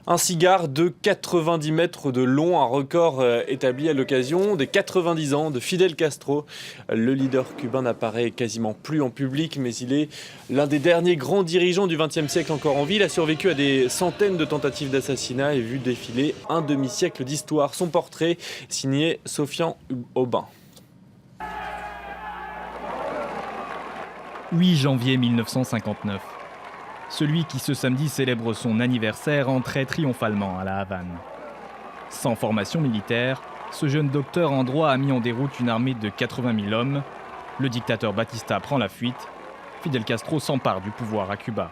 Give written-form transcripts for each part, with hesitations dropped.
Un cigare de 90 mètres de long, un record établi à l'occasion des 90 ans de Fidel Castro. Le leader cubain n'apparaît quasiment plus en public, mais il est l'un des derniers grands dirigeants du XXe siècle encore en vie. Il a survécu à des centaines de tentatives d'assassinat et vu défiler un demi-siècle d'histoire. Son portrait, signé Sofian Aubin. 8 janvier 1959. Celui qui ce samedi célèbre son anniversaire entrait triomphalement à La Havane. Sans formation militaire, ce jeune docteur en droit a mis en déroute une armée de 80 000 hommes. Le dictateur Batista prend la fuite. Fidel Castro s'empare du pouvoir à Cuba.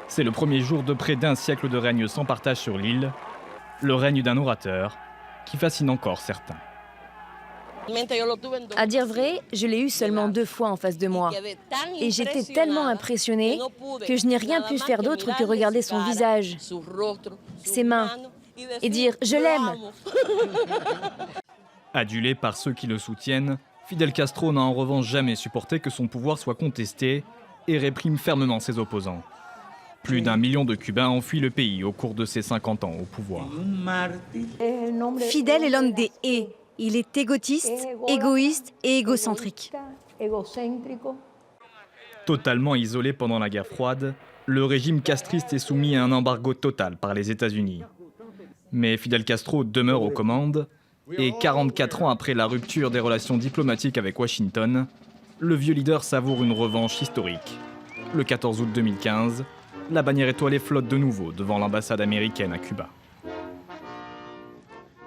C'est le premier jour de près d'un siècle de règne sans partage sur l'île. Le règne d'un orateur qui fascine encore certains. À dire vrai, je l'ai eu seulement 2 fois en face de moi. Et j'étais tellement impressionnée que je n'ai rien pu faire d'autre que regarder son visage, ses mains, et dire « je l'aime ». Adulé par ceux qui le soutiennent, Fidel Castro n'a en revanche jamais supporté que son pouvoir soit contesté et réprime fermement ses opposants. Plus d'1 million de Cubains ont fui le pays au cours de ses 50 ans au pouvoir. Fidel est l'homme des « et ». Il est égotiste, égoïste et égocentrique. Totalement isolé pendant la guerre froide, le régime castriste est soumis à un embargo total par les États-Unis. Mais Fidel Castro demeure aux commandes et 44 ans après la rupture des relations diplomatiques avec Washington, le vieux leader savoure une revanche historique. Le 14 août 2015, la bannière étoilée flotte de nouveau devant l'ambassade américaine à Cuba.